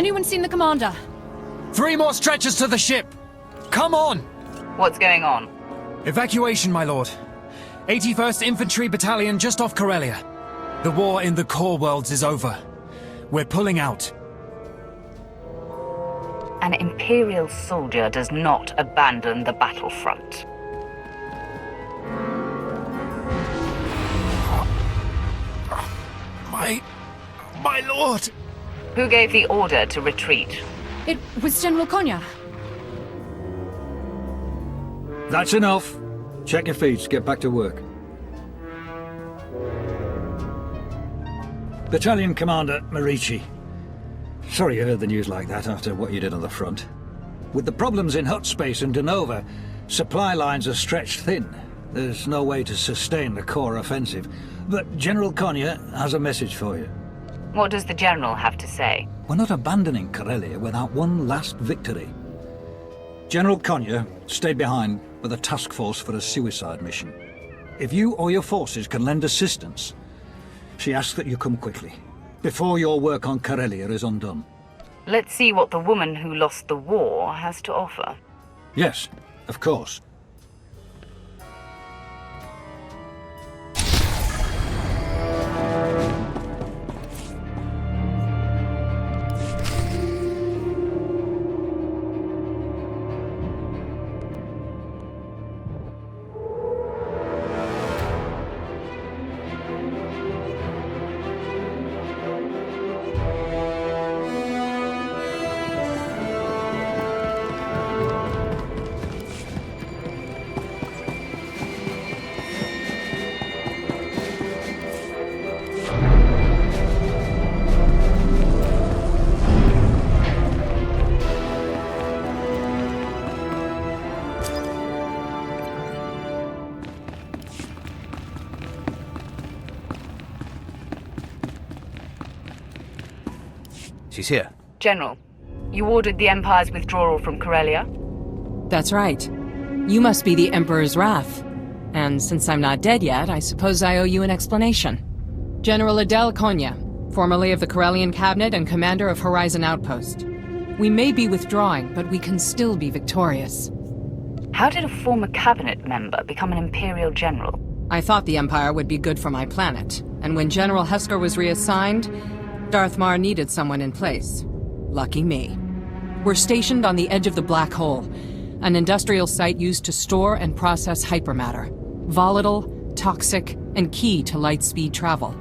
Anyone seen the commander? 3 more stretchers to the ship! Come on! What's going on? Evacuation, my lord. 81st Infantry Battalion just off Corellia. The war in the core worlds is over. We're pulling out. An Imperial soldier does not abandon the battlefront. My lord! Who gave the order to retreat? It was General Konya. That's enough. Check your feeds, get back to work. Battalion Commander Marici. Sorry you heard the news like that after what you did on the front. With the problems in hut space and Denova, supply lines are stretched thin. There's no way to sustain the core offensive. But General Konya has a message for you. What does the General have to say? We're not abandoning Corellia without one last victory. General Konya stayed behind with a task force for a suicide mission. If you or your forces can lend assistance, she asks that you come quickly, before your work on Corellia is undone. Let's see what the woman who lost the war has to offer. Yes, of course. She's here. General, you ordered the Empire's withdrawal from Corellia? That's right. You must be the Emperor's wrath. And since I'm not dead yet, I suppose I owe you an explanation. General Adele Konya, formerly of the Corellian Cabinet and commander of Horizon Outpost. We may be withdrawing, but we can still be victorious. How did a former cabinet member become an Imperial general? I thought the Empire would be good for my planet, and when General Husker was reassigned, Darthmar needed someone in place. Lucky me. We're stationed on the edge of the Black Hole, an industrial site used to store and process hypermatter. Volatile, toxic, and key to light-speed travel.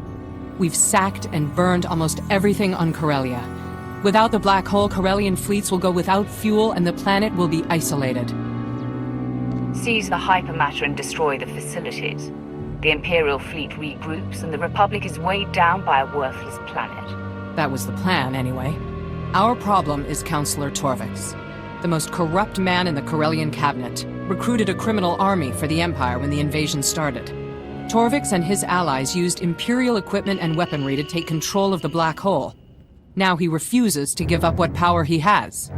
We've sacked and burned almost everything on Corellia. Without the Black Hole, Corellian fleets will go without fuel and the planet will be isolated. Seize the hypermatter and destroy the facilities. The Imperial fleet regroups and the Republic is weighed down by a worthless planet. That was the plan, anyway. Our problem is Councillor Torvix, the most corrupt man in the Corellian cabinet, recruited a criminal army for the Empire when the invasion started. Torvix and his allies used Imperial equipment and weaponry to take control of the Black Hole. Now he refuses to give up what power he has.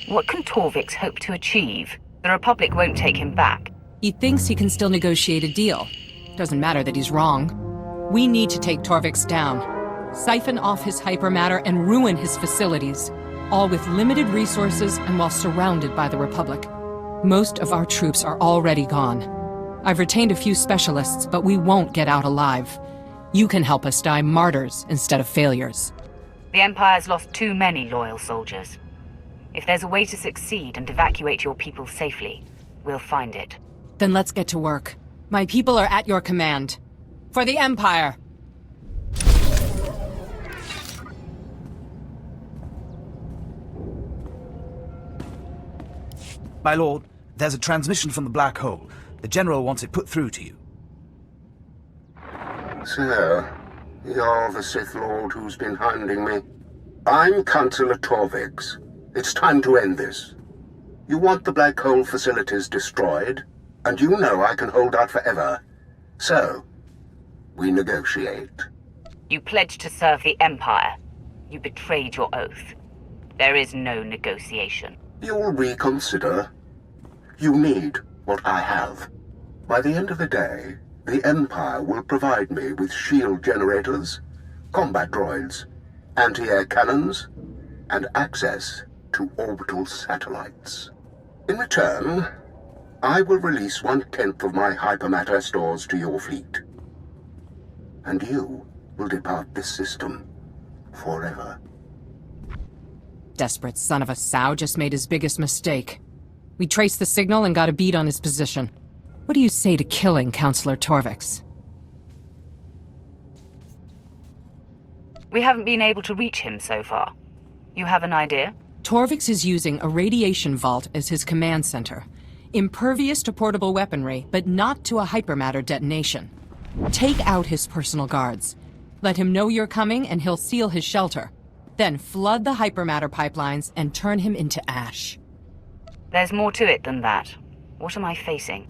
What can Torvix hope to achieve? The Republic won't take him back. He thinks he can still negotiate a deal. Doesn't matter that he's wrong. We need to take Torvix down, siphon off his hypermatter and ruin his facilities, all with limited resources and while surrounded by the Republic. Most of our troops are already gone. I've retained a few specialists, but we won't get out alive. You can help us die martyrs instead of failures. The Empire's lost too many loyal soldiers. If there's a way to succeed and evacuate your people safely, we'll find it. Then let's get to work. My people are at your command. For the Empire! My lord, there's a transmission from the Black Hole. The General wants it put through to you. So, you're the Sith Lord who's been hounding me. I'm Councillor Torvix. It's time to end this. You want the Black Hole facilities destroyed, and you know I can hold out forever. So, we negotiate. You pledged to serve the Empire. You betrayed your oath. There is no negotiation. You'll reconsider. You need what I have. By the end of the day, the Empire will provide me with shield generators, combat droids, anti-air cannons, and access to orbital satellites. In return, I will release 1/10 of my hypermatter stores to your fleet. And you will depart this system forever. Desperate son of a sow just made his biggest mistake. We traced the signal and got a beat on his position. What do you say to killing Counselor Torvix? We haven't been able to reach him so far. You have an idea? Torvix is using a radiation vault as his command center. Impervious to portable weaponry, but not to a hypermatter detonation. Take out his personal guards. Let him know you're coming and he'll seal his shelter. Then flood the hypermatter pipelines and turn him into ash. There's more to it than that. What am I facing?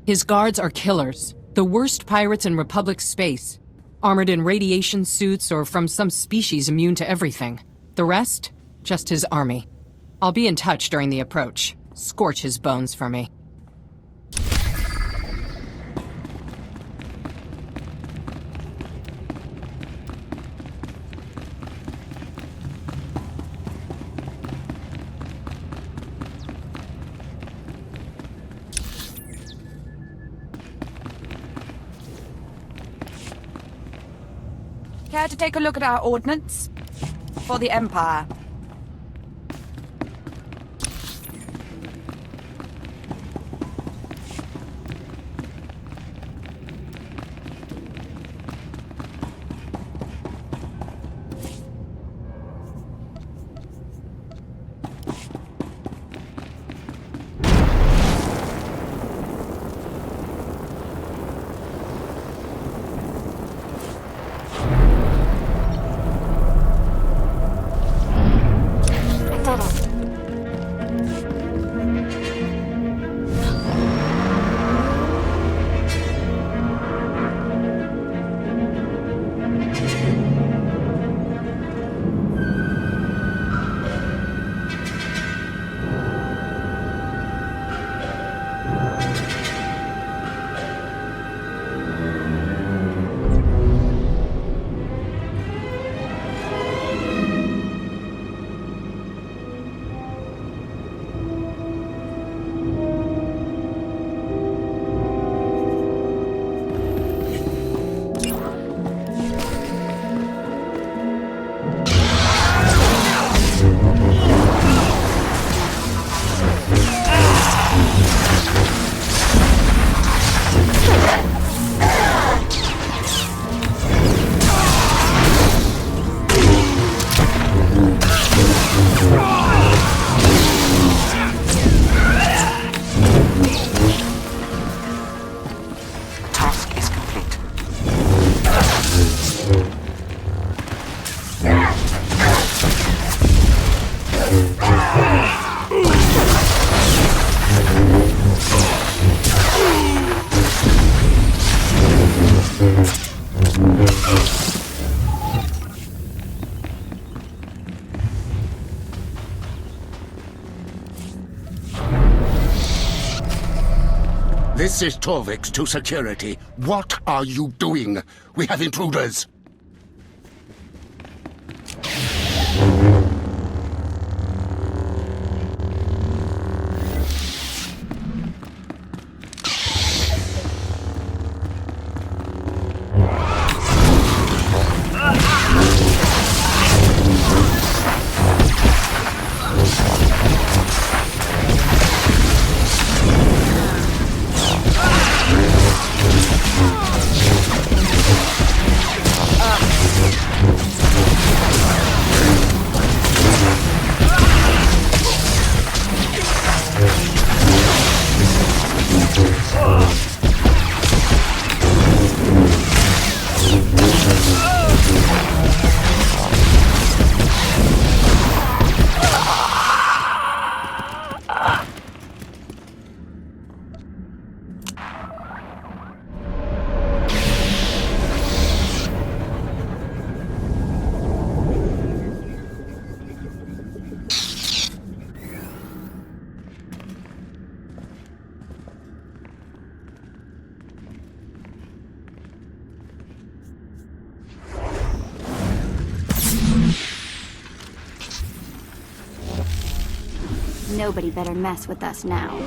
His guards are killers. The worst pirates in Republic space. Armored in radiation suits or from some species immune to everything. The rest? Just his army. I'll be in touch during the approach. Scorch his bones for me. Care to take a look at our ordnance? For the Empire. This is Torvix to security. What are you doing? We have intruders. Nobody better mess with us now.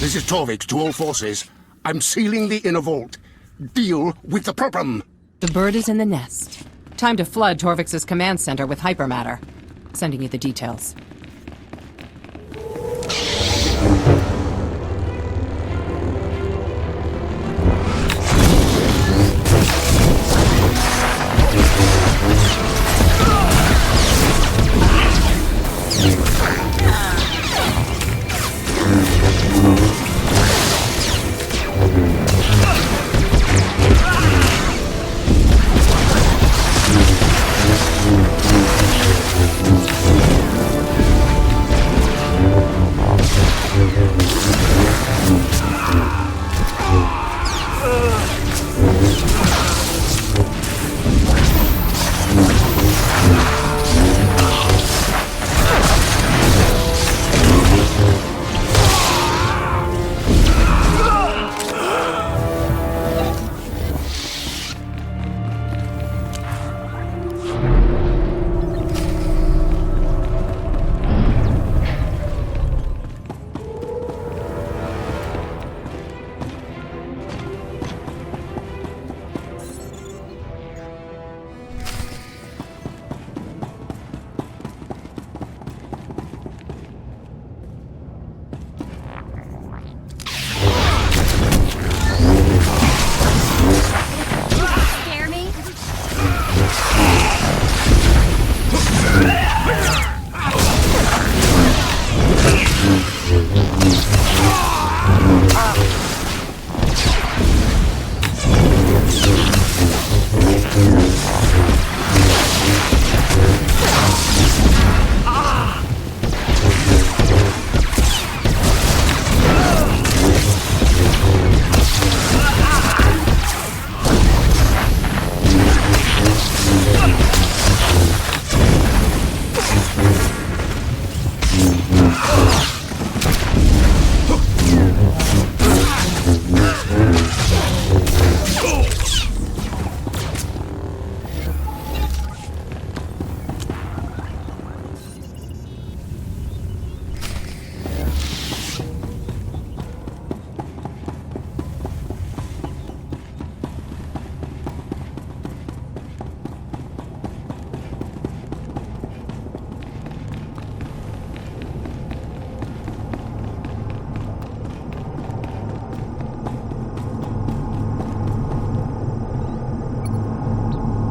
This is Torvik to all forces. I'm sealing the inner vault. Deal with the problem. The bird is in the nest. Time to flood Torvik's command center with hypermatter. Sending you the details.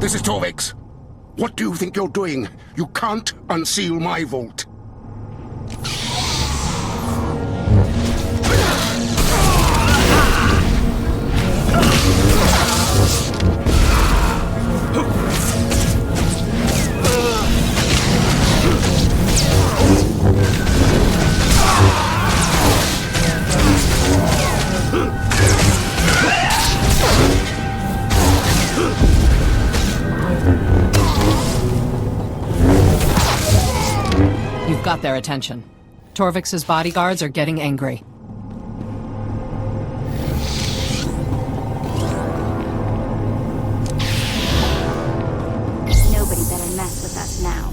This is Torvix. What do you think you're doing? You can't unseal my vault. You've got their attention. Torvix's bodyguards are getting angry. Nobody better mess with us now.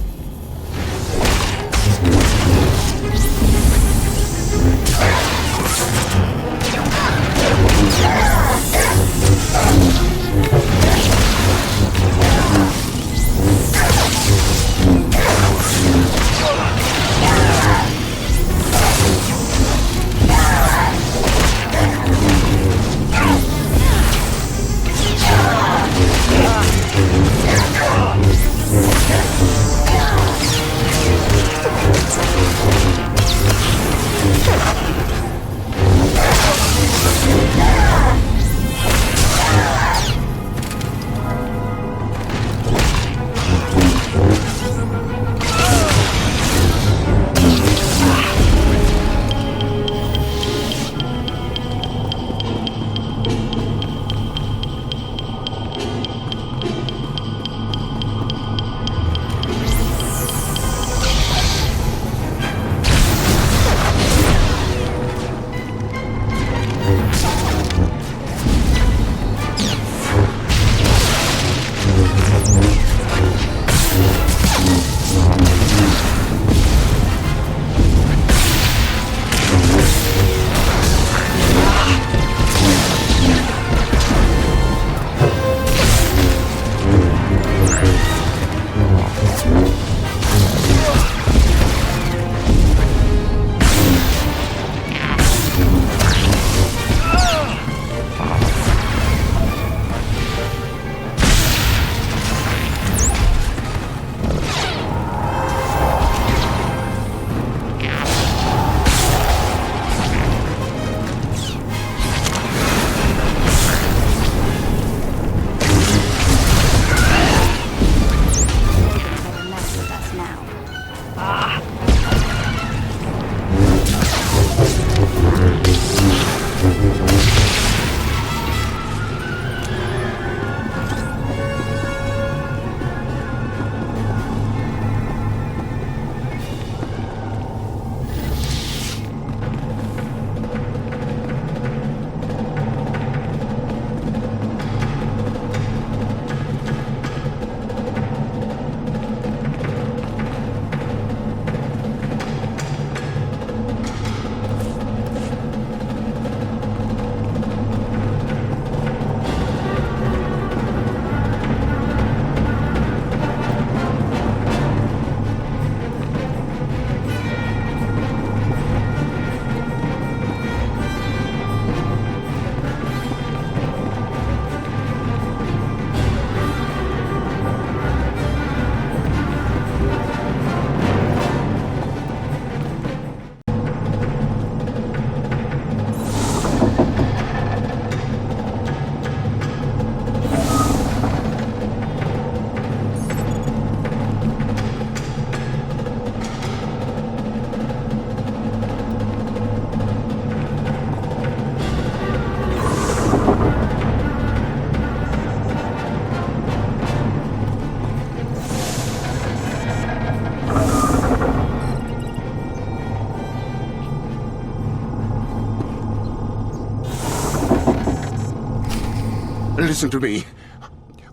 Listen to me.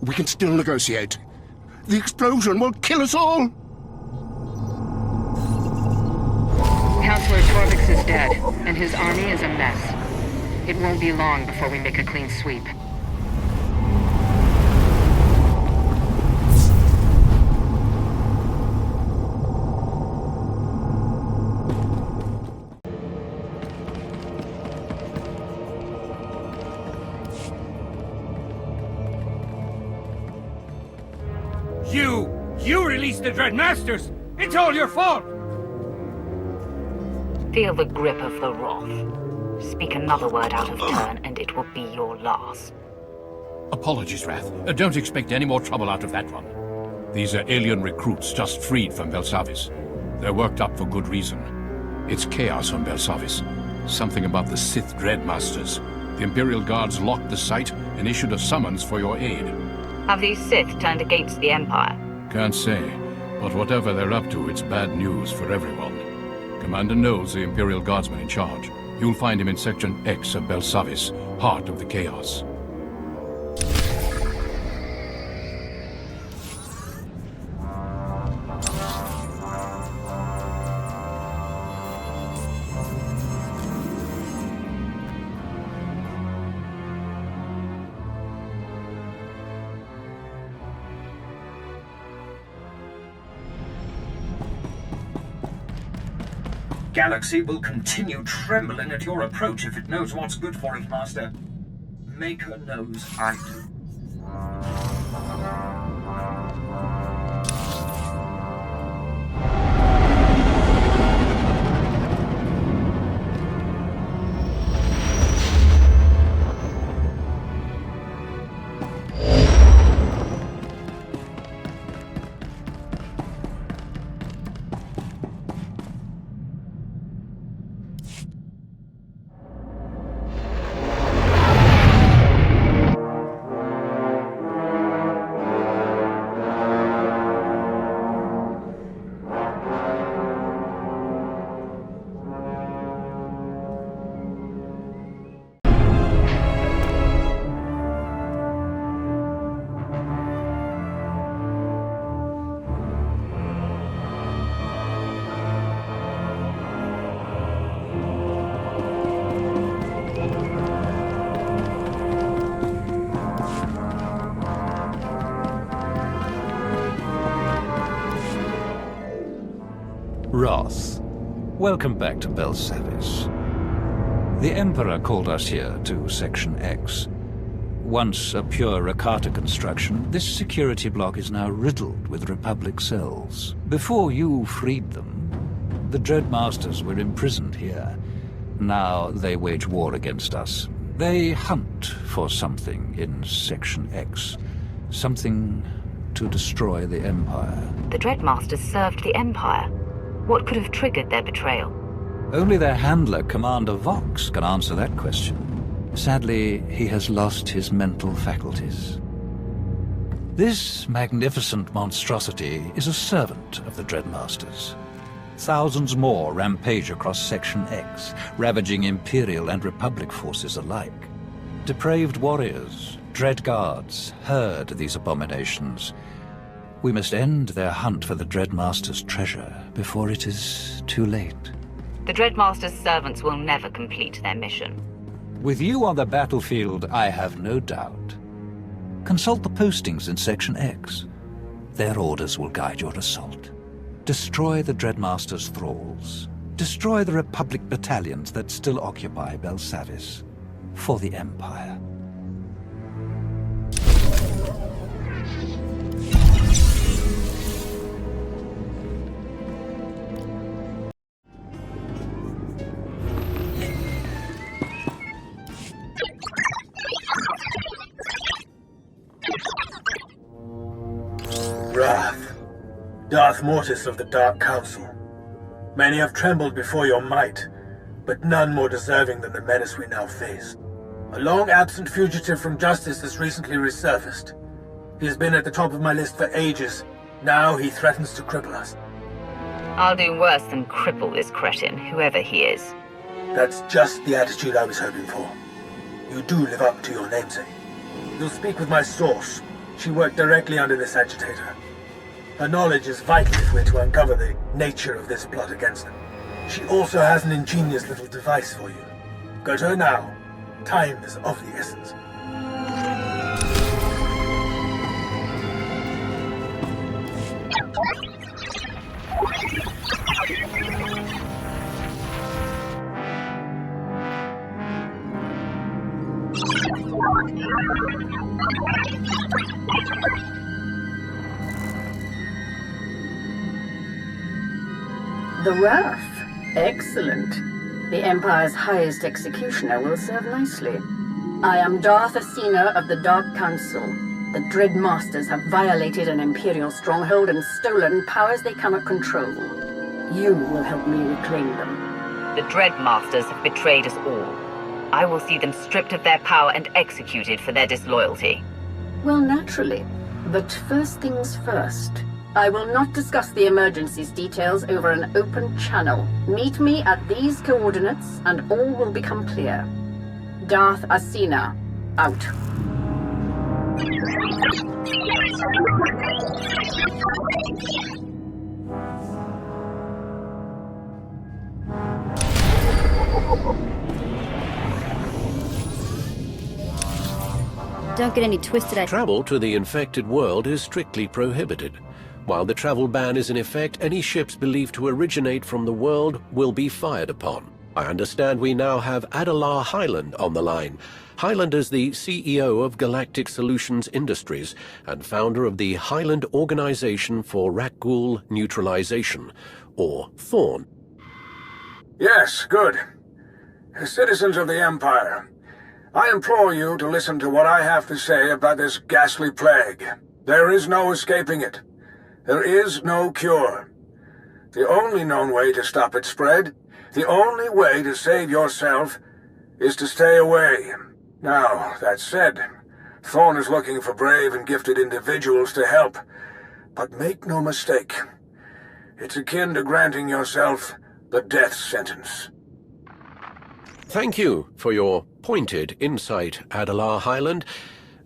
We can still negotiate. The explosion will kill us all! Counselor Torvix is dead, and his army is a mess. It won't be long before we make a clean sweep. You released the Dread Masters! It's all your fault! Feel the grip of the Wrath. Speak another word out of turn, and it will be your last. Apologies, Wrath. Don't expect any more trouble out of that one. These are alien recruits just freed from Belsavis. They're worked up for good reason. It's chaos on Belsavis. Something about the Sith Dread Masters. The Imperial Guards locked the site and issued a summons for your aid. Have these Sith turned against the Empire? Can't say, but whatever they're up to, it's bad news for everyone. Commander knows the Imperial Guardsman in charge. You'll find him in Section X of Belsavis, heart of the chaos. Galaxy will continue trembling at your approach if it knows what's good for it, Master. Make her knows I do. Wrath, welcome back to Belsavis. The Emperor called us here to Section X. Once a pure Rakata construction, this security block is now riddled with Republic cells. Before you freed them, the Dread Masters were imprisoned here. Now they wage war against us. They hunt for something in Section X. Something to destroy the Empire. The Dread Masters served the Empire. What could have triggered their betrayal? Only their handler, Commander Vox, can answer that question. Sadly, he has lost his mental faculties. This magnificent monstrosity is a servant of the Dread Masters. Thousands more rampage across Section X, ravaging Imperial and Republic forces alike. Depraved warriors, Dread Guards, herd these abominations. We must end their hunt for the Dread Master's treasure before it is too late. The Dread Master's servants will never complete their mission. With you on the battlefield, I have no doubt. Consult the postings in Section X. Their orders will guide your assault. Destroy the Dread Master's thralls. Destroy the Republic battalions that still occupy Belsavis. For the Empire. Wrath, Darth Mortis of the Dark Council. Many have trembled before your might, but none more deserving than the menace we now face. A long-absent fugitive from justice has recently resurfaced. He has been at the top of my list for ages. Now he threatens to cripple us. I'll do worse than cripple this cretin, whoever he is. That's just the attitude I was hoping for. You do live up to your namesake. You'll speak with my source. She worked directly under this agitator. Her knowledge is vital if we're to uncover the nature of this plot against them. She also has an ingenious little device for you. Go to her now. Time is of the essence. The Wrath. Excellent. The Empire's highest executioner will serve nicely. I am Darth Asina of the Dark Council. The Dread Masters have violated an Imperial stronghold and stolen powers they cannot control. You will help me reclaim them. The Dread Masters have betrayed us all. I will see them stripped of their power and executed for their disloyalty. Well, naturally. But first things first. I will not discuss the emergency's details over an open channel. Meet me at these coordinates, and all will become clear. Darth Asina, out. Don't get any twisted. Travel to the infected world is strictly prohibited. While the travel ban is in effect, any ships believed to originate from the world will be fired upon. I understand we now have Adalar Highland on the line. Highland is the CEO of Galactic Solutions Industries and founder of the Highland Organization for Rakghoul Neutralization, or Thorn. Yes, good. Citizens of the Empire, I implore you to listen to what I have to say about this ghastly plague. There is no escaping it. There is no cure. The only known way to stop its spread, the only way to save yourself, is to stay away. Now, that said, Thorn is looking for brave and gifted individuals to help. But make no mistake, it's akin to granting yourself the death sentence. Thank you for your pointed insight, Adalar Highland.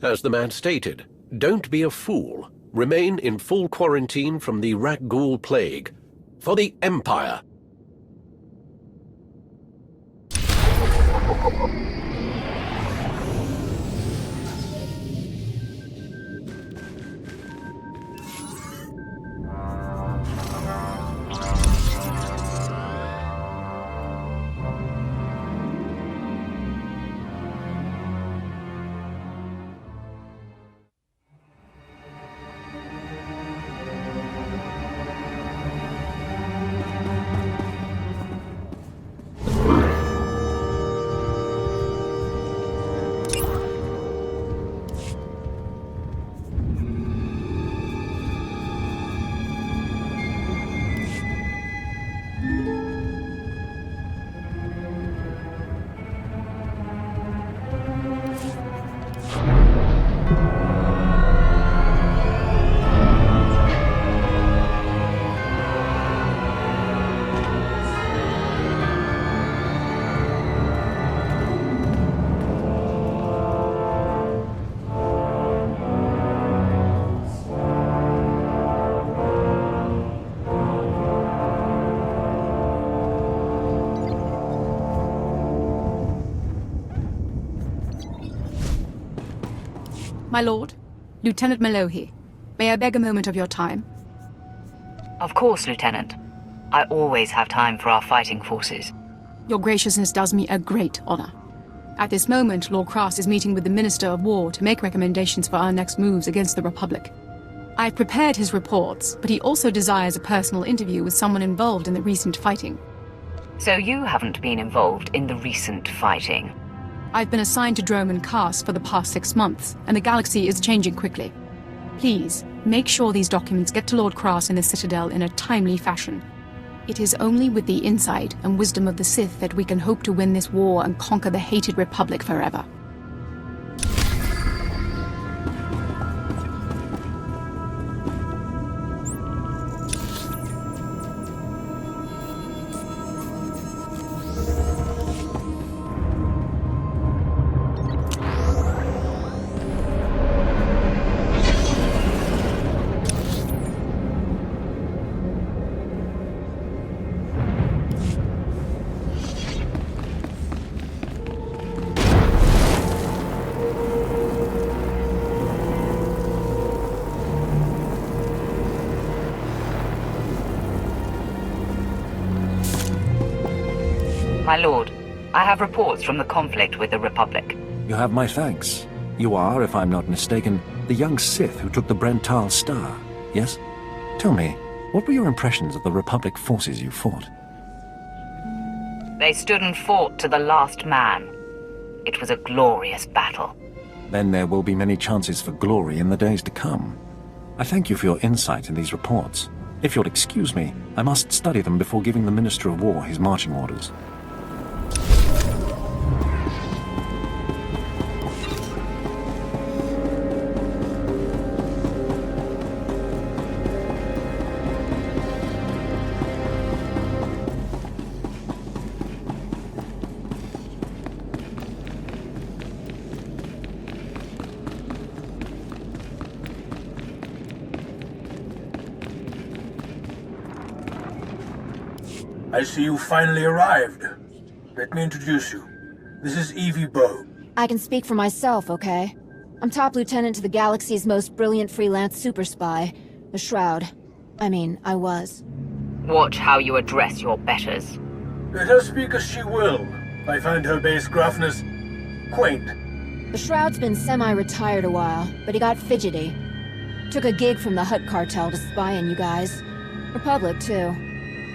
As the man stated, don't be a fool. Remain in full quarantine from the Rakghoul plague. For the Empire! My lord, Lieutenant Malohi, may I beg a moment of your time? Of course, Lieutenant. I always have time for our fighting forces. Your graciousness does me a great honor. At this moment, Lord Cross is meeting with the Minister of War to make recommendations for our next moves against the Republic. I've prepared his reports, but he also desires a personal interview with someone involved in the recent fighting. So you haven't been involved in the recent fighting? I've been assigned to Droman Karst for the past 6 months, and the galaxy is changing quickly. Please, make sure these documents get to Lord Cross in the Citadel in a timely fashion. It is only with the insight and wisdom of the Sith that we can hope to win this war and conquer the hated Republic forever. My lord, I have reports from the conflict with the Republic. You have my thanks. You are, if I'm not mistaken, the young Sith who took the Brental Star, yes? Tell me, What were your impressions of the Republic forces you fought? They stood and fought to the last man. It was a glorious battle. Then there will be many chances for glory in the days to come. I thank you for your insight in these reports. If you'll excuse me, I must study them before giving the Minister of War his marching orders. I see you finally arrived. Let me introduce you. This is Evie Bow. I can speak for myself, okay? I'm top lieutenant to the galaxy's most brilliant freelance super spy, the Shroud. I mean, I was. Watch how you address your betters. Let her speak as she will. I find her base gruffness quaint. The Shroud's been semi-retired a while, but he got fidgety. Took a gig from the Hutt cartel to spy on you guys. Republic, too.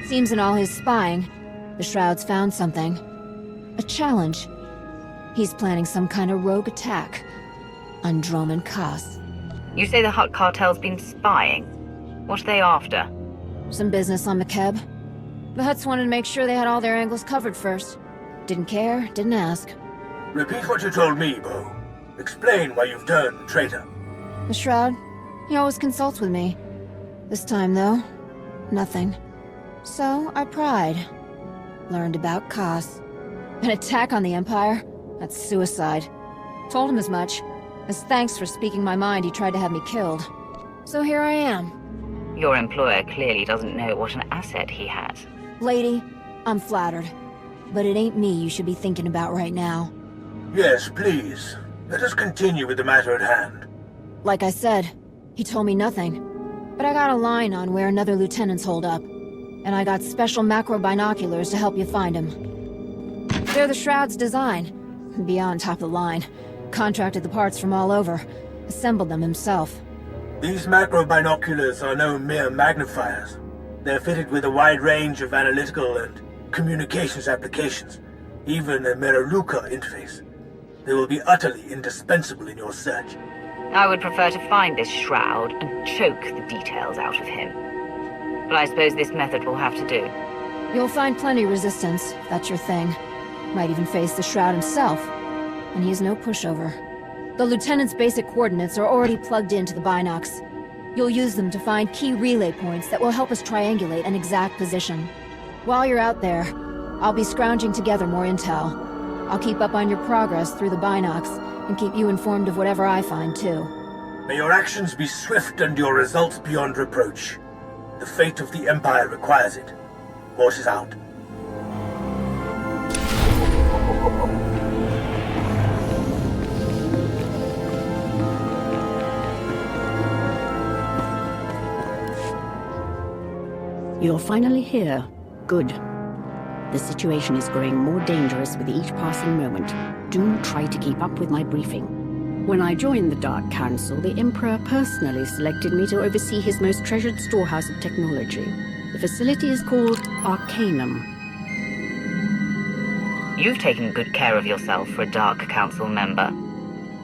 Seems in all his spying, the Shroud's found something. A challenge. He's planning some kind of rogue attack on Dromund Kaas. You say the Hutt cartel's been spying? What are they after? Some business on McKeb. The Hutts wanted to make sure they had all their angles covered first. Didn't care, didn't ask. Repeat what you told me, Bo. Explain why you've turned traitor. The Shroud, he always consults with me. This time, though, nothing. So, I pried. Learned about Kaas. An attack on the Empire? That's suicide. Told him as much. As thanks for speaking my mind, he tried to have me killed. So here I am. Your employer clearly doesn't know what an asset he has. Lady, I'm flattered. But it ain't me you should be thinking about right now. Yes, please. Let us continue with the matter at hand. Like I said, he told me nothing. But I got a line on where another lieutenant's holed up. And I got special macro binoculars to help you find him. They're the Shroud's design. Beyond top of the line. Contracted the parts from all over. Assembled them himself. These macro binoculars are no mere magnifiers. They're fitted with a wide range of analytical and communications applications. Even a Meraluka interface. They will be utterly indispensable in your search. I would prefer to find this Shroud and choke the details out of him. But I suppose this method will have to do. You'll find plenty of resistance, if that's your thing. Might even face the Shroud himself. And he's no pushover. The Lieutenant's basic coordinates are already plugged into the binocs. You'll use them to find key relay points that will help us triangulate an exact position. While you're out there, I'll be scrounging together more intel. I'll keep up on your progress through the binocs, and keep you informed of whatever I find, too. May your actions be swift and your results beyond reproach. The fate of the Empire requires it. Horses out. You're finally here. Good. The situation is growing more dangerous with each passing moment. Do try to keep up with my briefing. When I joined the Dark Council, the Emperor personally selected me to oversee his most treasured storehouse of technology. The facility is called Arcanum. You've taken good care of yourself for a Dark Council member.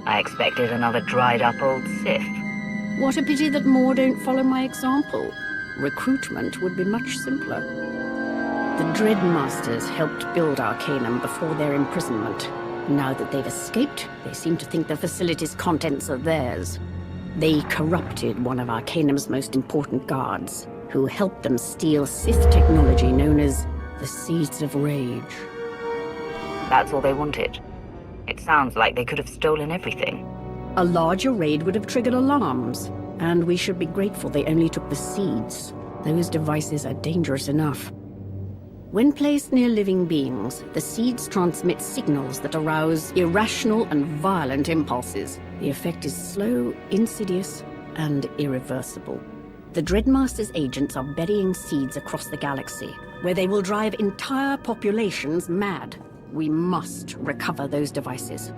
I expected another dried-up old Sith. What a pity that more don't follow my example. Recruitment would be much simpler. The Dread Masters helped build Arcanum before their imprisonment. Now that they've escaped, they seem to think the facility's contents are theirs. They corrupted one of Arcanum's most important guards, who helped them steal Sith technology known as the Seeds of Rage. That's all they wanted. It sounds like they could have stolen everything. A larger raid would have triggered alarms, and we should be grateful they only took the seeds. Those devices are dangerous enough. When placed near living beings, the seeds transmit signals that arouse irrational and violent impulses. The effect is slow, insidious, and irreversible. The Dreadmaster's agents are burying seeds across the galaxy, where they will drive entire populations mad. We must recover those devices.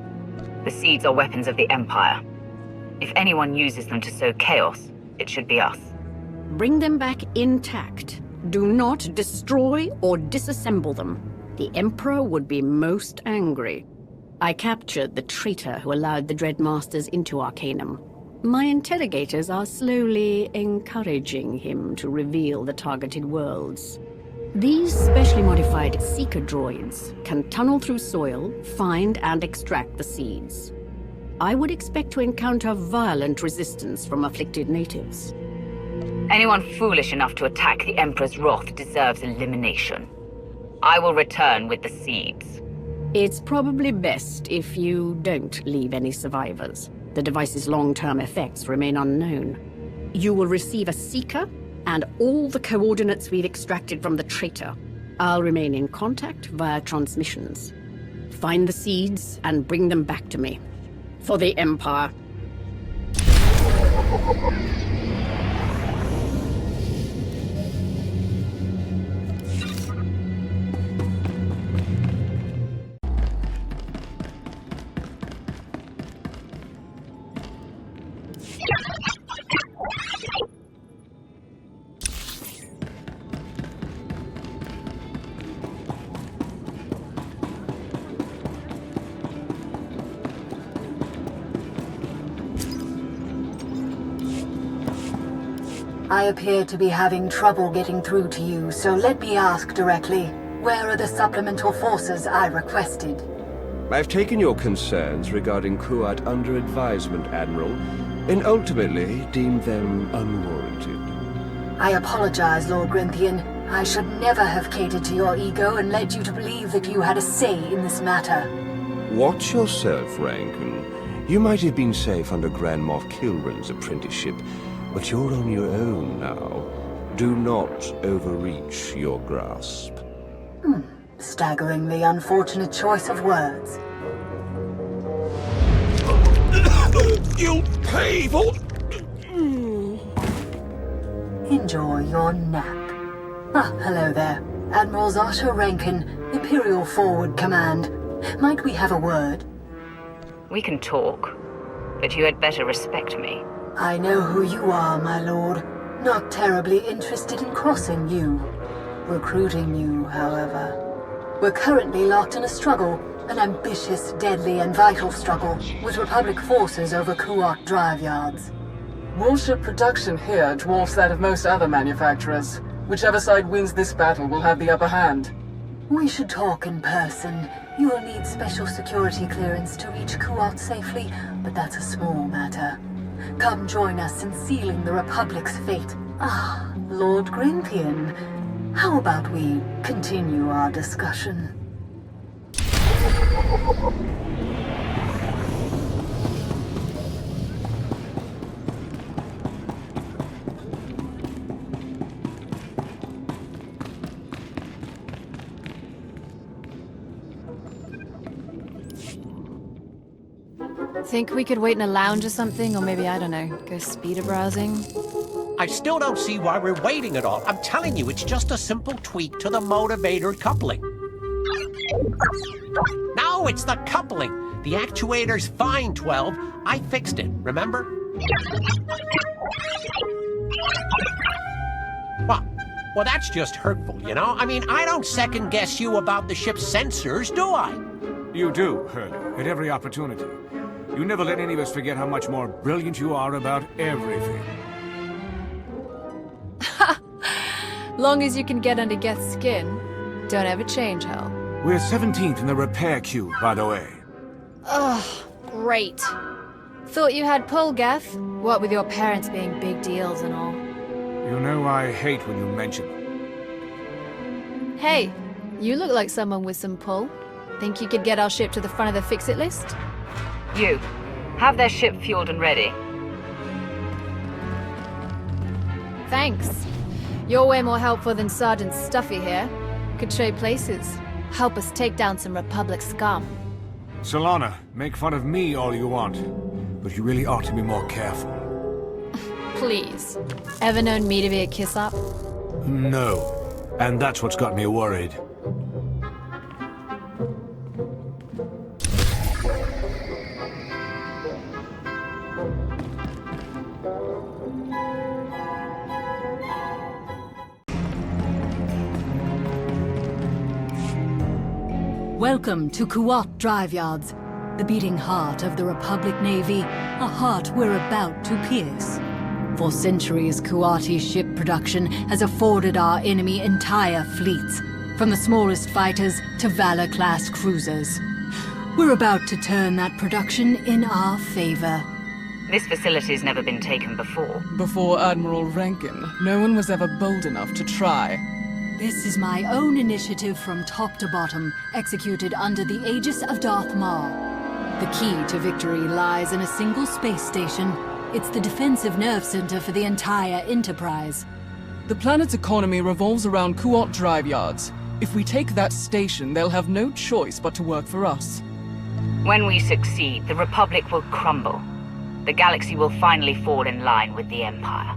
The seeds are weapons of the Empire. If anyone uses them to sow chaos, it should be us. Bring them back intact. Do not destroy or disassemble them. The Emperor would be most angry. I captured the traitor who allowed the Dreadmasters into Arcanum. My interrogators are slowly encouraging him to reveal the targeted worlds. These specially modified Seeker droids can tunnel through soil, find and extract the seeds. I would expect to encounter violent resistance from afflicted natives. Anyone foolish enough to attack the Emperor's wrath deserves elimination. I will return with the seeds. It's probably best if you don't leave any survivors. The device's long-term effects remain unknown. You will receive a Seeker and all the coordinates we've extracted from the traitor. I'll remain in contact via transmissions. Find the seeds and bring them back to me. For the Empire. I appear to be having trouble getting through to you, so let me ask directly. Where are the supplemental forces I requested? I've taken your concerns regarding Kuat under advisement, Admiral, and ultimately deemed them unwarranted. I apologize, Lord Grynthian. I should never have catered to your ego and led you to believe that you had a say in this matter. Watch yourself, Rankin. You might have been safe under Grand Moff Kilran's apprenticeship, but you're on your own now. Do not overreach your grasp. Staggeringly unfortunate choice of words. You'll pay for... Enjoy your nap. Hello there. Admiral Otto Rankin, Imperial Forward Command. Might we have a word? We can talk, but you had better respect me. I know who you are, my lord. Not terribly interested in crossing you. Recruiting you, however. We're currently locked in a struggle, an ambitious, deadly, and vital struggle, with Republic forces over Kuat drive yards. Warship production here dwarfs that of most other manufacturers. Whichever side wins this battle will have the upper hand. We should talk in person. You will need special security clearance to reach Kuat safely, but that's a small matter. Come join us in sealing the Republic's fate. Lord Grynthian, how about we continue our discussion? Think we could wait in a lounge or something? Or maybe, I don't know, go speeder browsing? I still don't see why we're waiting at all. I'm telling you, it's just a simple tweak to the motivator coupling. No, it's the coupling. The actuator's fine, 12. I fixed it, remember? Well, that's just hurtful, you know? I mean, I don't second-guess you about the ship's sensors, do I? You do, Hurley, at every opportunity. You never let any of us forget how much more brilliant you are about everything. Long as you can get under Geth's skin, don't ever change, Hal. We're 17th in the repair queue, by the way. Ugh, great. Thought you had pull, Geth. What with your parents being big deals and all. You know I hate when you mention them. Hey, you look like someone with some pull. Think you could get our ship to the front of the fix-it list? You, have their ship fueled and ready. Thanks. You're way more helpful than Sergeant Stuffy here. Could trade places. Help us take down some Republic scum. Solana, make fun of me all you want, but you really ought to be more careful. Please. Ever known me to be a kiss-up? No. And that's what's got me worried. Welcome to Kuat Drive Yards, the beating heart of the Republic Navy, a heart we're about to pierce. For centuries, Kuati ship production has afforded our enemy entire fleets, from the smallest fighters to Valor-class cruisers. We're about to turn that production in our favor. This facility's never been taken before. Before Admiral Rankin, no one was ever bold enough to try. This is my own initiative from top to bottom, executed under the aegis of Darth Maul. The key to victory lies in a single space station. It's the defensive nerve center for the entire Enterprise. The planet's economy revolves around Kuat Drive Yards. If we take that station, they'll have no choice but to work for us. When we succeed, the Republic will crumble. The galaxy will finally fall in line with the Empire.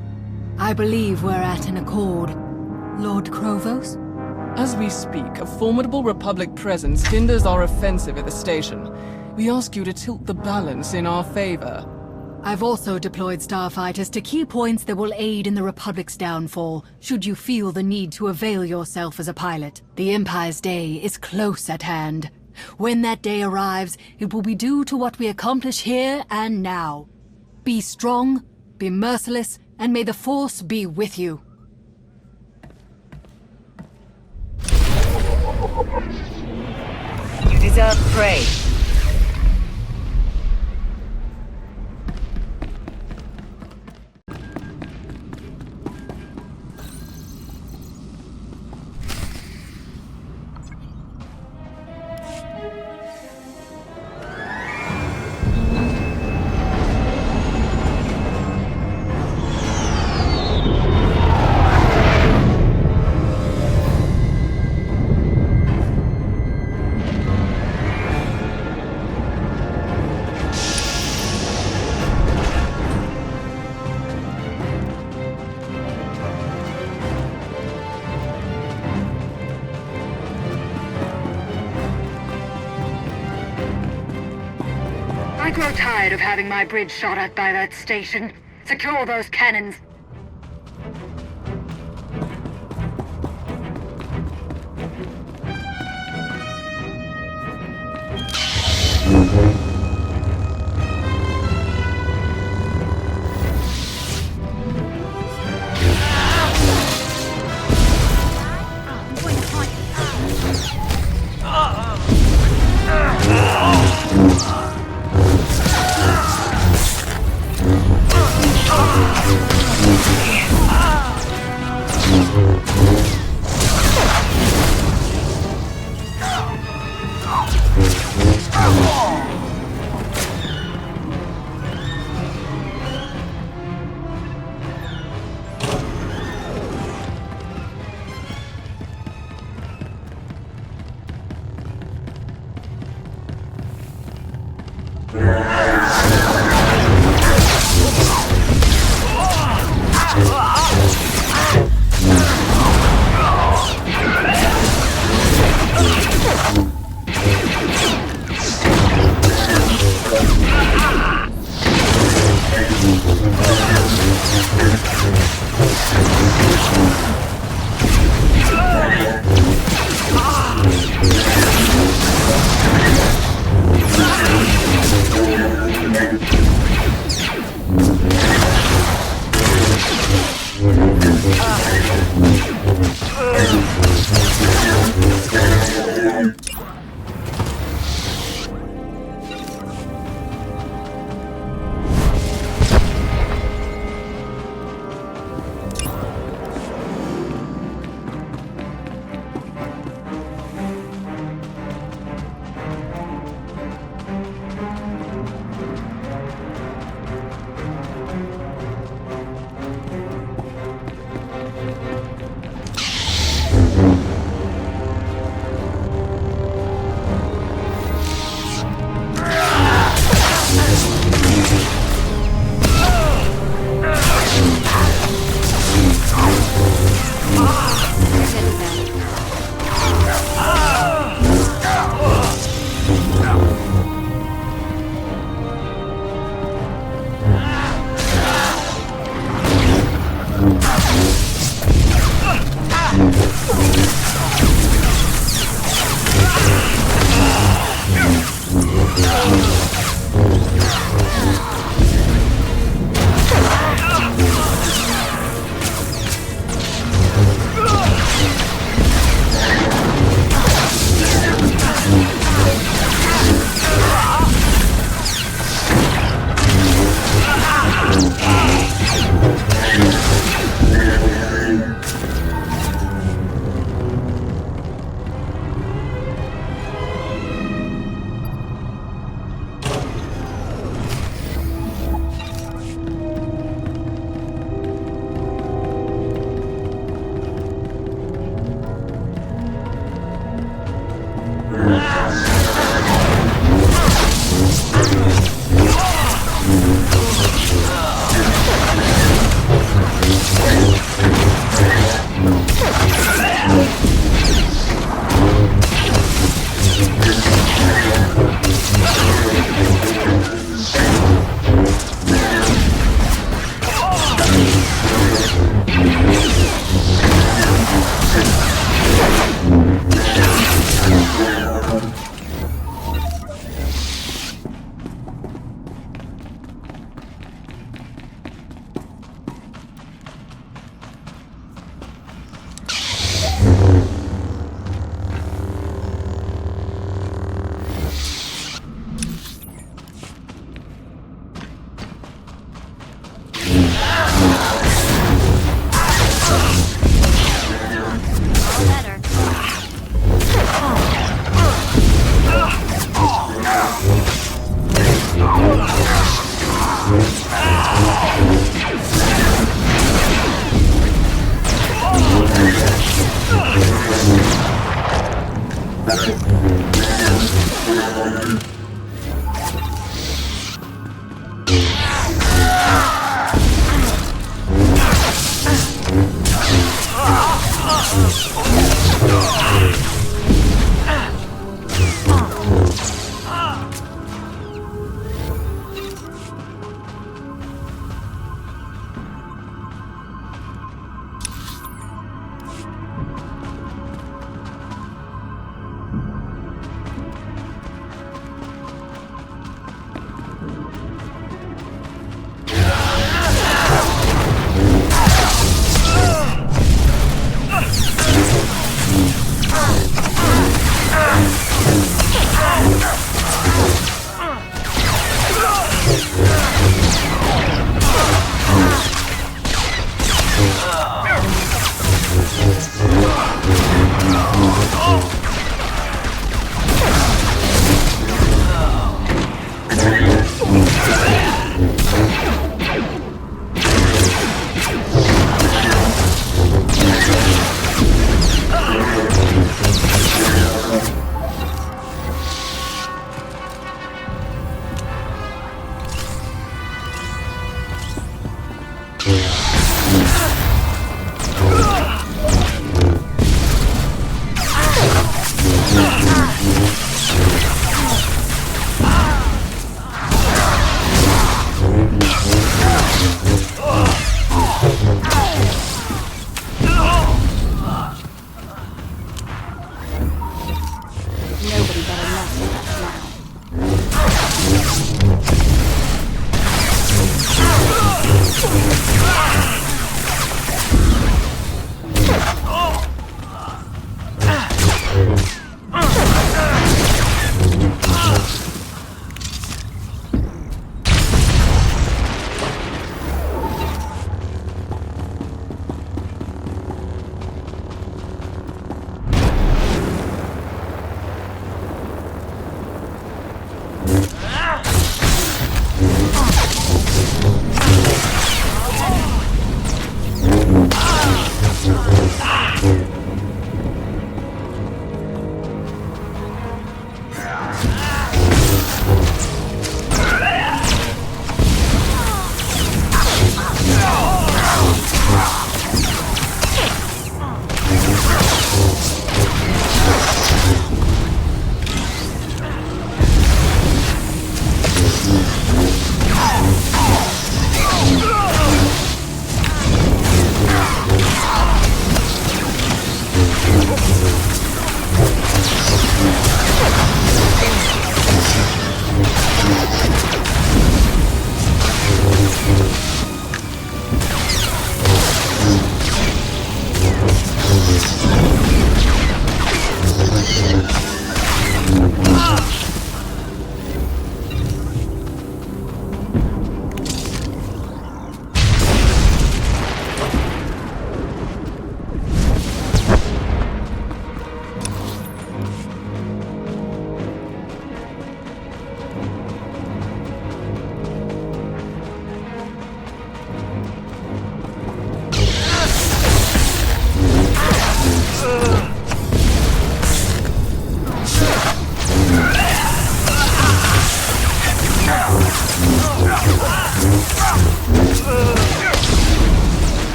I believe we're at an accord. Lord Krovos? As we speak, a formidable Republic presence hinders our offensive at the station. We ask you to tilt the balance in our favor. I've also deployed starfighters to key points that will aid in the Republic's downfall, should you feel the need to avail yourself as a pilot. The Empire's day is close at hand. When that day arrives, it will be due to what we accomplish here and now. Be strong, be merciless, and may the Force be with you. You deserve praise. I grow tired of having my bridge shot at by that station. Secure those cannons.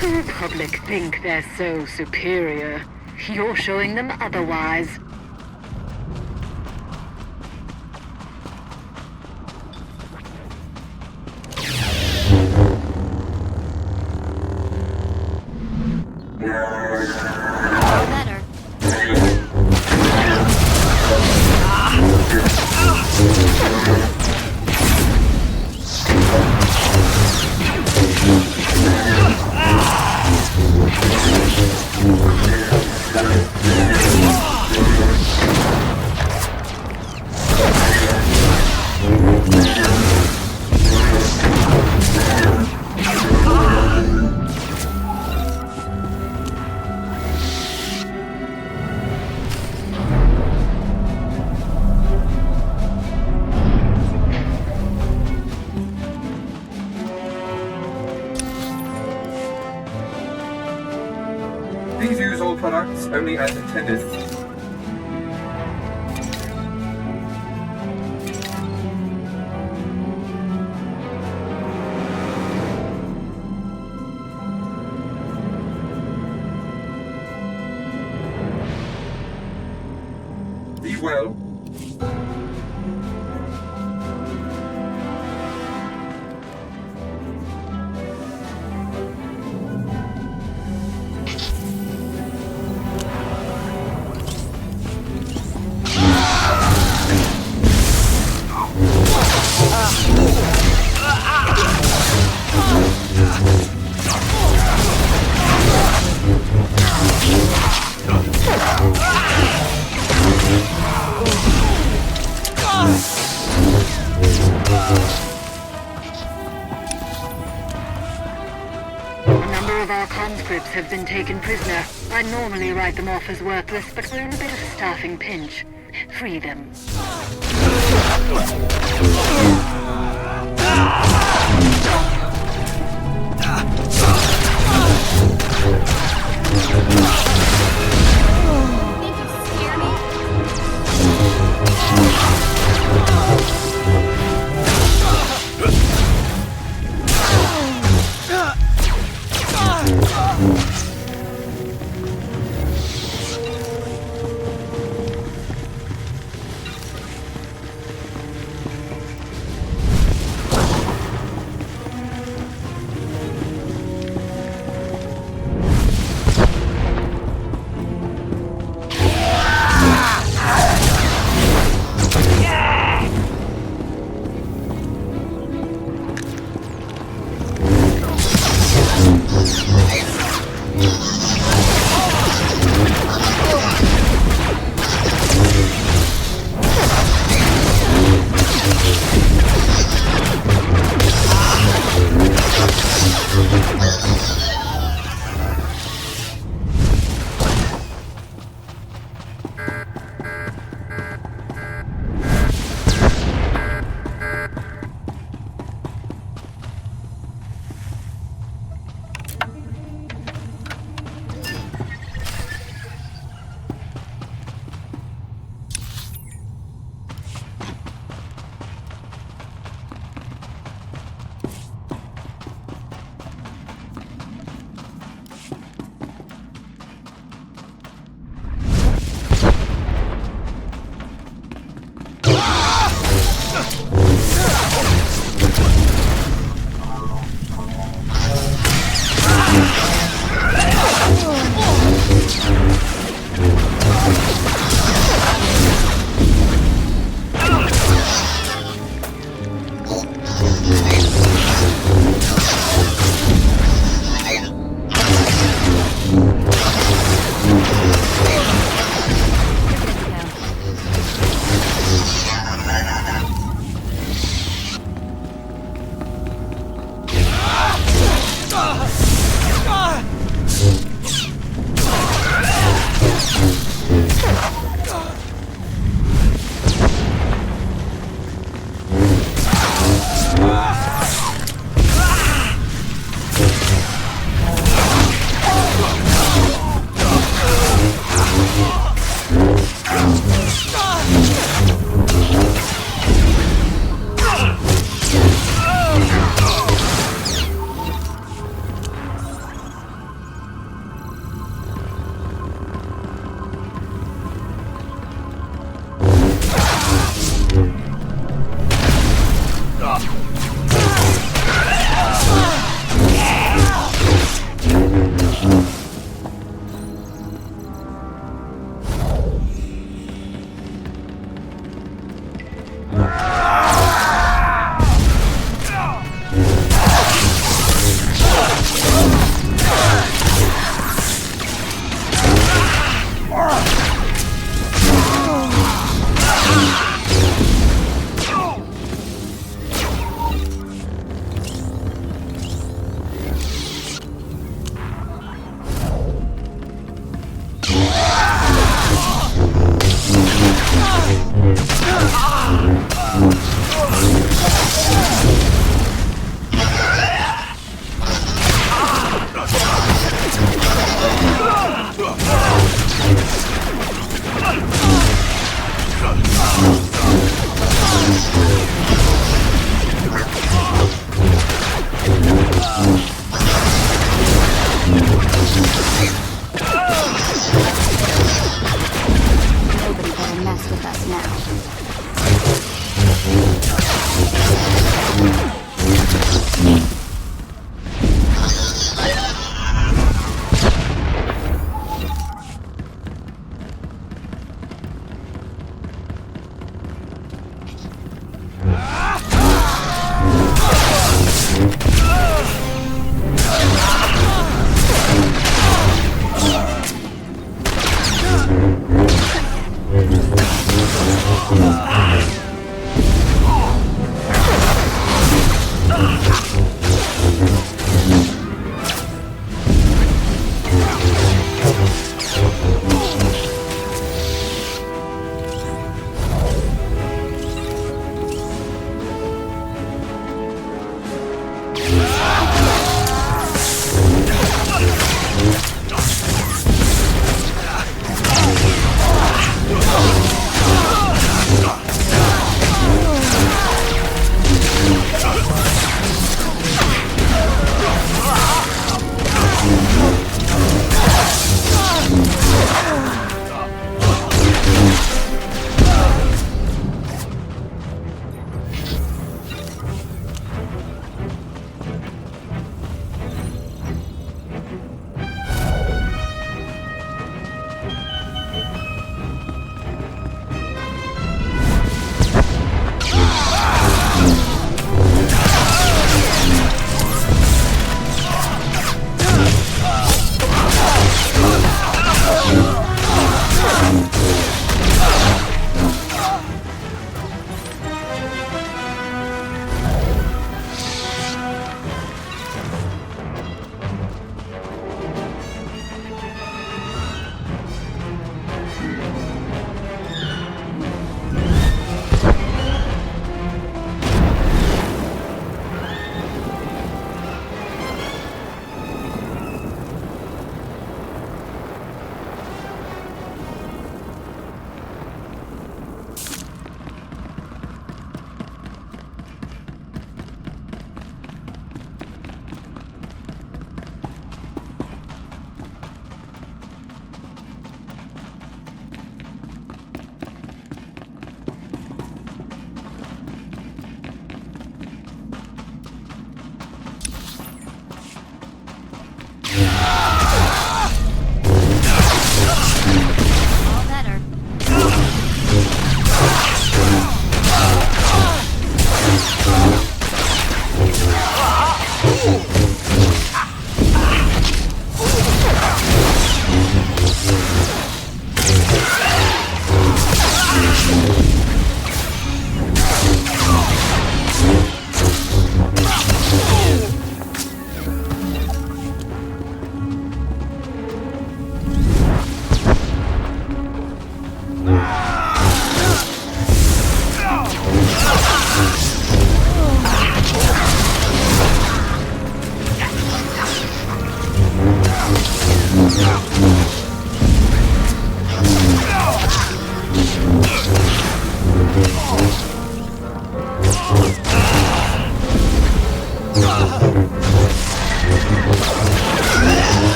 The Republic think they're so superior. You're showing them otherwise. Please use all products only as intended. Be well. our conscripts have been taken prisoner. I normally write them off as worthless, but we're in a bit of a staffing pinch. Free them.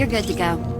You're good to go.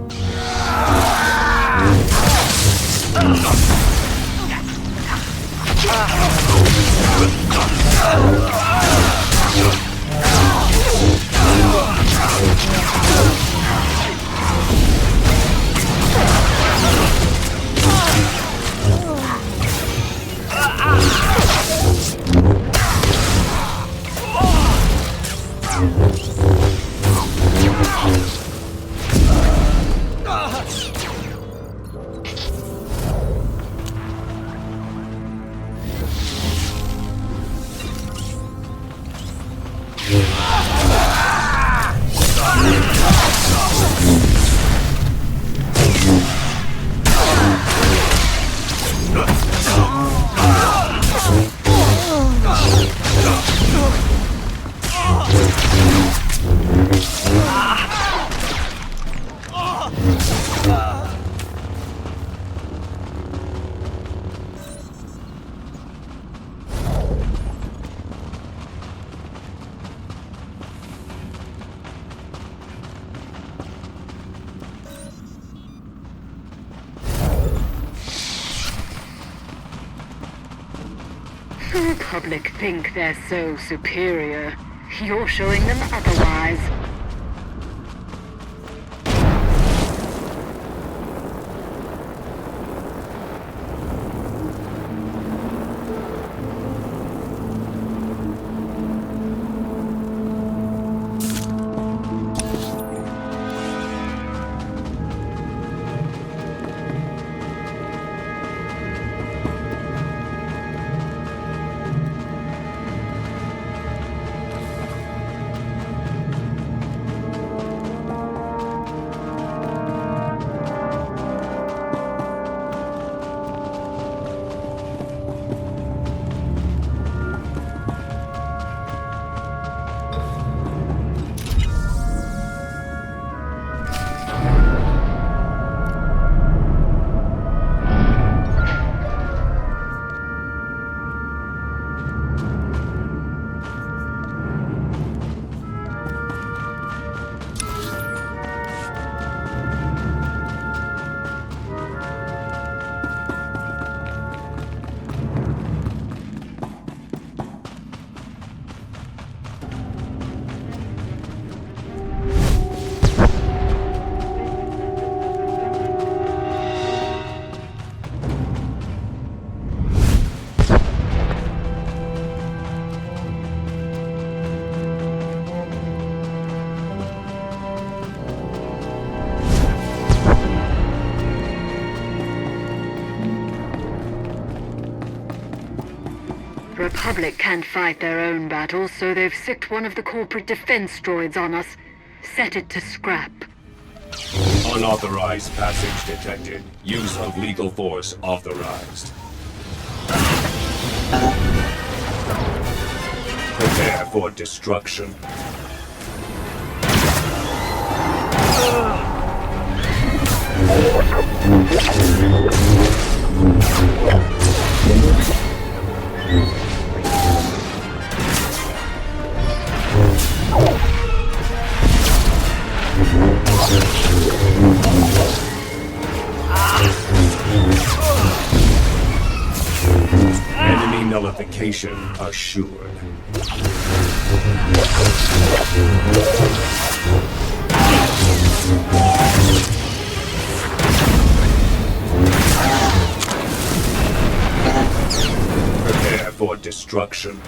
The Republic think they're so superior. You're showing them otherwise. The Republic can't fight their own battles, so they've sicked one of the corporate defense droids on us. Set it to scrap. Unauthorized passage detected. Use of lethal force authorized. Prepare for destruction. Enemy nullification assured. Prepare for destruction.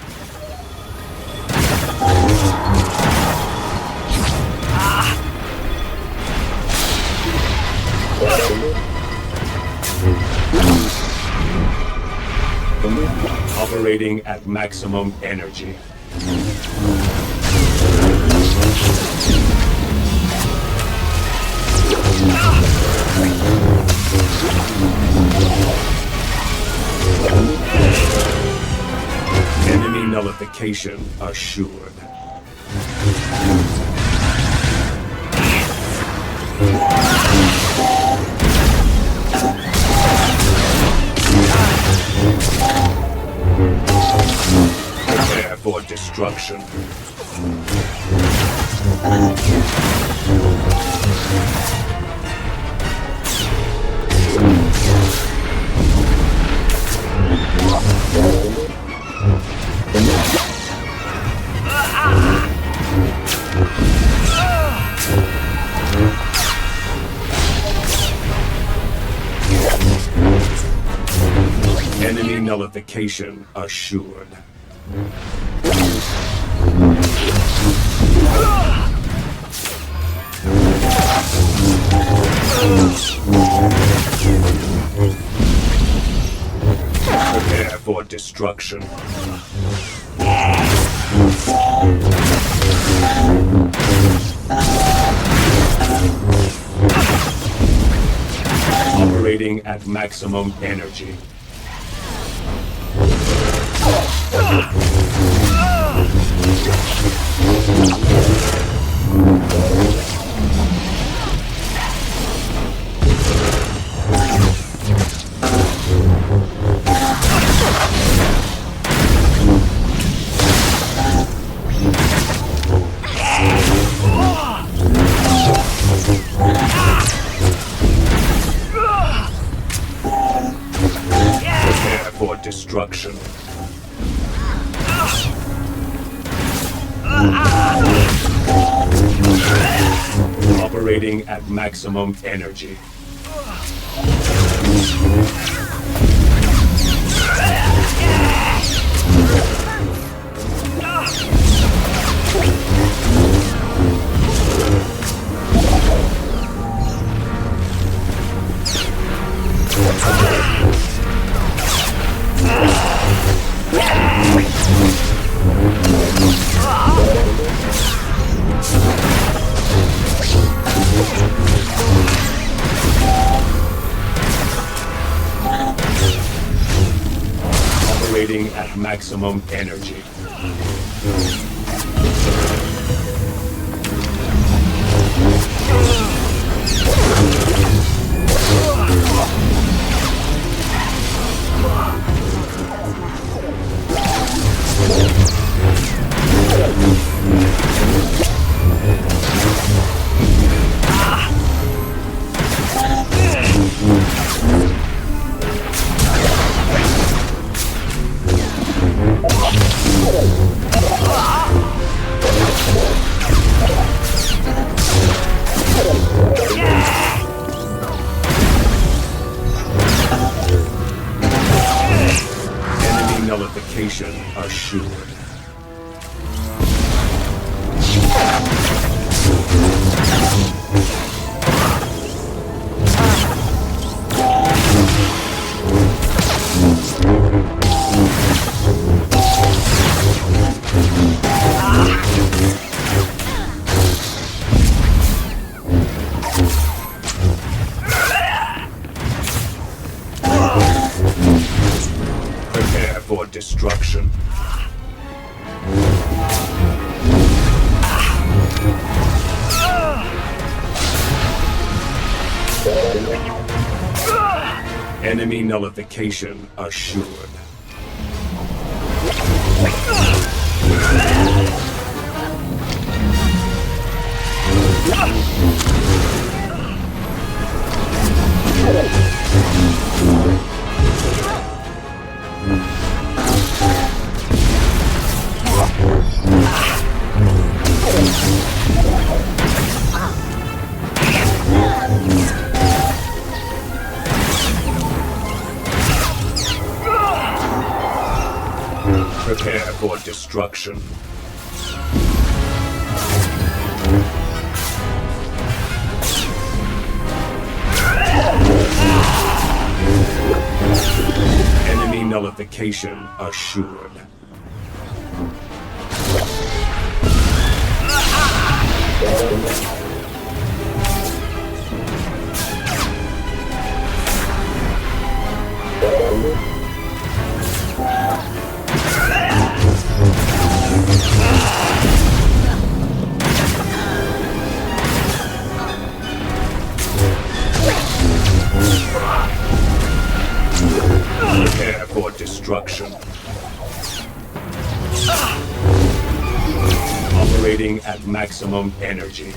Operating at maximum energy. Enemy nullification assured. Prepare for destruction. Enemy nullification assured. Prepare for destruction. Operating at maximum energy. Prepare for destruction. Operating at maximum energy. Operating at maximum energy. Enemy nullification assured. Prepare for destruction. Enemy nullification assured. Prepare for destruction. Enemy nullification assured. Prepare for destruction. Operating at maximum energy.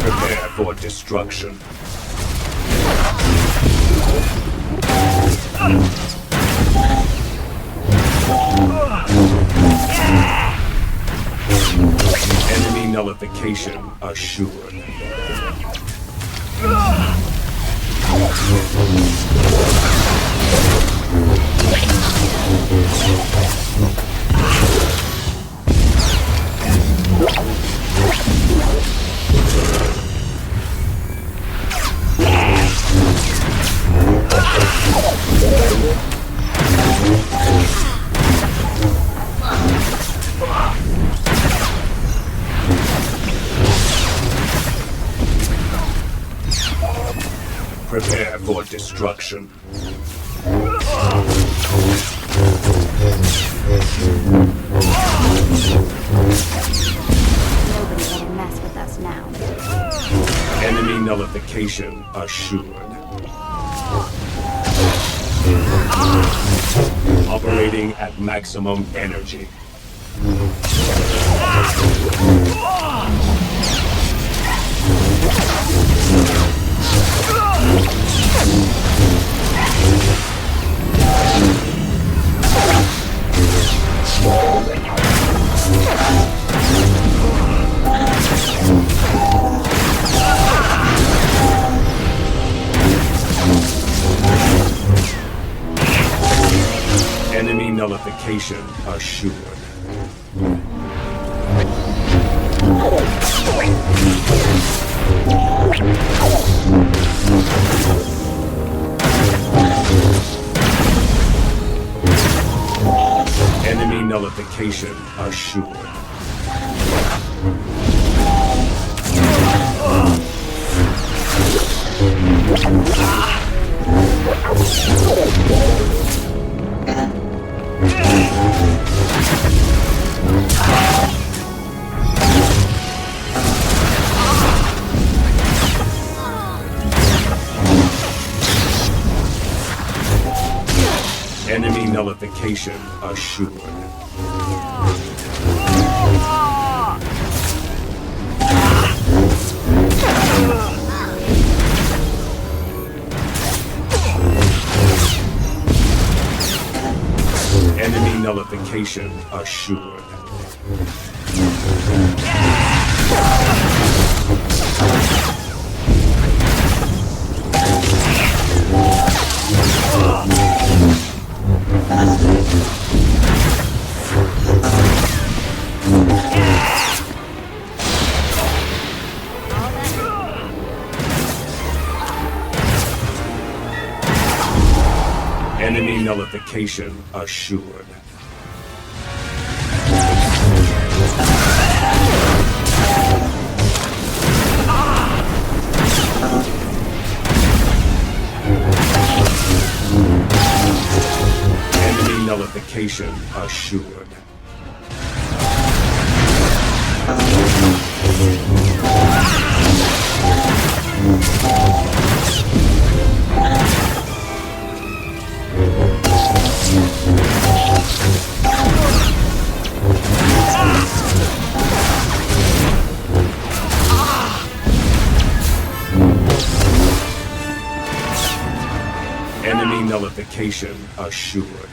Prepare for destruction. Enemy nullification assured. Prepare for destruction. Nobody nullification assured. Operating at maximum energy. Enemy nullification assured. Enemy nullification assured. Enemy nullification assured. Enemy nullification assured. Enemy nullification assured. Enemy nullification assured. Enemy nullification assured.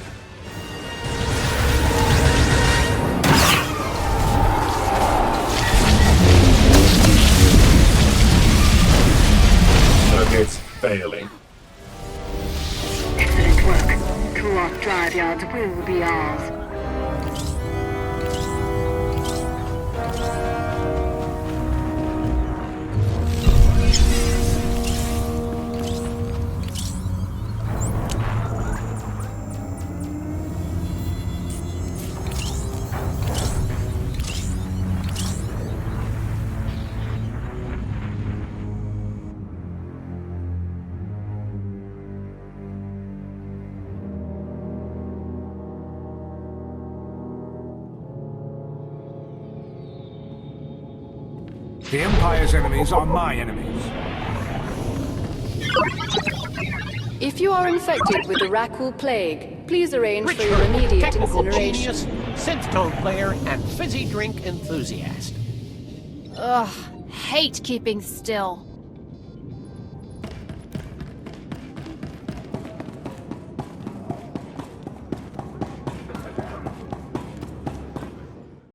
Circuits failing. Excellent work. Kuat drive yards will be ours. The Empire's enemies are my enemies. If you are infected with the Rakul Plague, please arrange for your immediate Technical incineration. genius, synth tone player, and fizzy drink enthusiast. Ugh, hate keeping still.